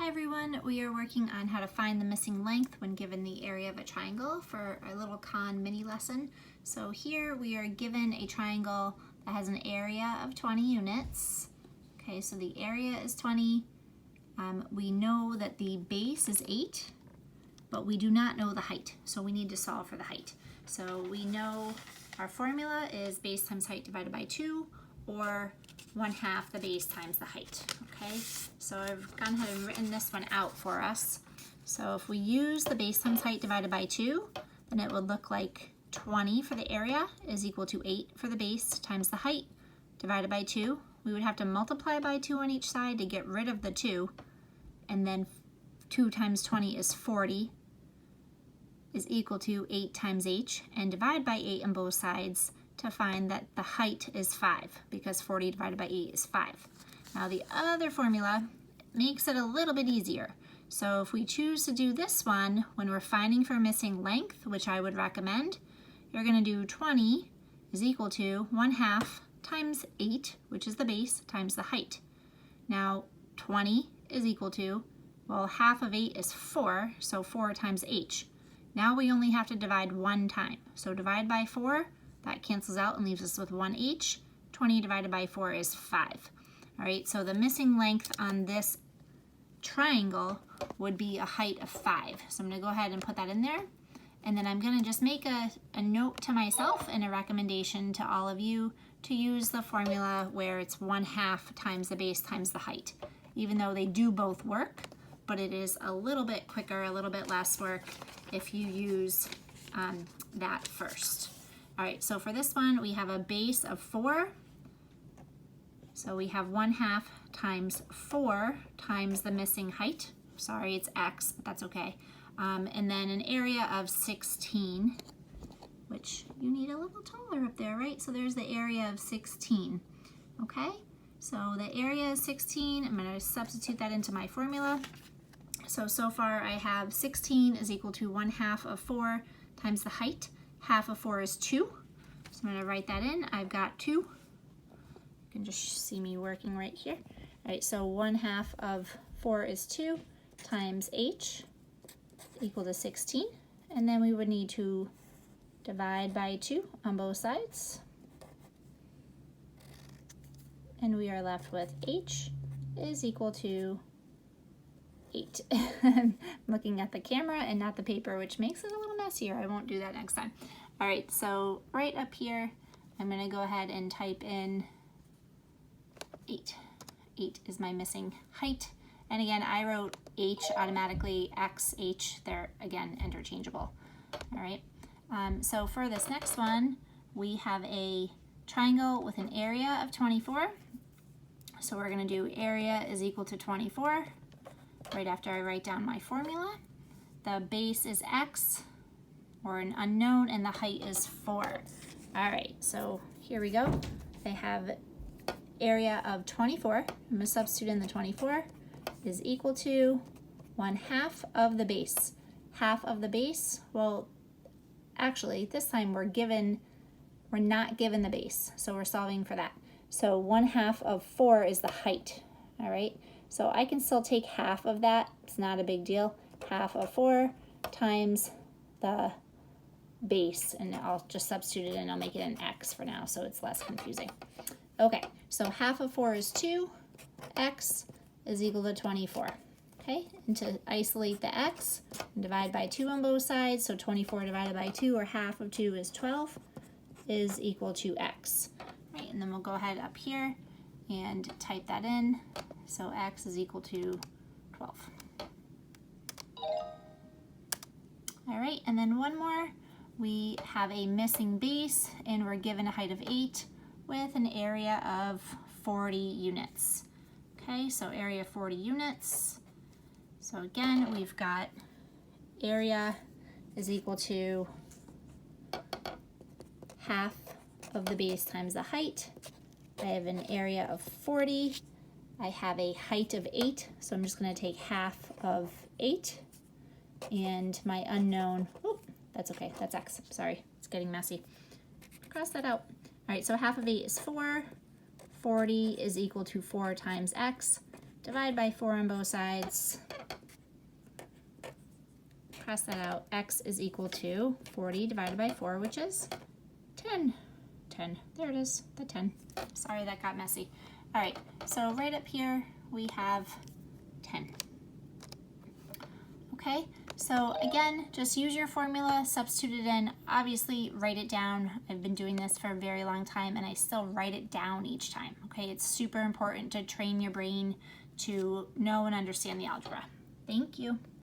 Hi everyone, we are working on how to find the missing length when given the area of a triangle for our little Khan mini lesson. So here we are given a triangle that has an area of 20 units. Okay, so the area is 20. We know that the base is 8, but we do not know the height, so we need to solve for the height. So we know our formula is base times height divided by 2, or 1/2 the base times the height, okay? So I've gone ahead and written this one out for us. So if we use the base times height divided by 2, then it would look like 20 for the area is equal to 8 for the base times the height divided by 2. We would have to multiply by 2 on each side to get rid of the 2, and then 2 times 20 is 40 is equal to 8 times h, and divide by 8 on both sides to find that the height is 5, because 40 divided by 8 is 5. Now the other formula makes it a little bit easier. So if we choose to do this one, when we're finding for missing length, which I would recommend, you're going to do 20 is equal to 1/2 times 8, which is the base, times the height. Now 20 is equal to, well, half of 8 is 4, so 4 times h. Now we only have to divide one time. So divide by 4, that cancels out and leaves us with 1h. 20 divided by 4 is 5. All right, so the missing length on this triangle would be a height of 5. So I'm going to go ahead and put that in there. And then I'm going to just make a note to myself and a recommendation to all of you to use the formula where it's 1/2 times the base times the height. Even though they do both work, but it is a little bit quicker, a little bit less work if you use that first. All right, so for this one, we have a base of 4. So we have 1/2 times 4 times the missing height. Sorry, it's x, but that's okay. And then an area of 16, which you need a little taller up there, right? So there's the area of 16, okay? So the area is 16. I'm going to substitute that into my formula. So far I have 16 is equal to 1/2 of 4 times the height. Half of 4 is 2. So I'm going to write that in. I've got 2. You can just see me working right here. All right, so 1/2 of 4 is 2 times h equal to 16. And then we would need to divide by 2 on both sides. And we are left with h is equal to 8. I'm looking at the camera and not the paper, which makes it a little messier. I won't do that next time. All right, so right up here, I'm going to go ahead and type in 8. 8 is my missing height. And again, I wrote h automatically, x, h, they're again interchangeable. All right, so for this next one, we have a triangle with an area of 24. So we're going to do area is equal to 24 right after I write down my formula. The base is x, or an unknown, and the height is 4. All right, so here we go. They have area of 24. I'm going to substitute in the 24 is equal to 1/2 of the base. Half of the base, well, actually, this time we're not given the base, so we're solving for that. So 1/2 of 4 is the height, all right? So I can still take half of that. It's not a big deal. Half of 4 times the base, and I'll just substitute it in. I'll make it an x for now so it's less confusing. Okay, so half of 4 is 2. X is equal to 24. Okay, and to isolate the x, divide by 2 on both sides. So 24 divided by 2, or half of 2, is 12, is equal to x. Right, and then we'll go ahead up here and type that in. So x is equal to 12. All right, and then one more. We have a missing base, and we're given a height of 8 with an area of 40 units. Okay, so area 40 units. So again, we've got area is equal to 1/2 of the base times the height. I have an area of 40. I have a height of 8, so I'm just going to take 1/2 of 8. And my unknown, oh, that's okay, that's x. Sorry, it's getting messy. Cross that out. All right, so 1/2 of 8 is 4. 40 is equal to 4 times x. divide by 4 on both sides. Cross that out. X is equal to 40 divided by 4, which is 10. 10. There it is, the 10. Sorry, that got messy. All right, so right up here we have 10. Okay, so again, just use your formula, substitute it in. Obviously, write it down. I've been doing this for a very long time, and I still write it down each time. Okay, it's super important to train your brain to know and understand the algebra. Thank you.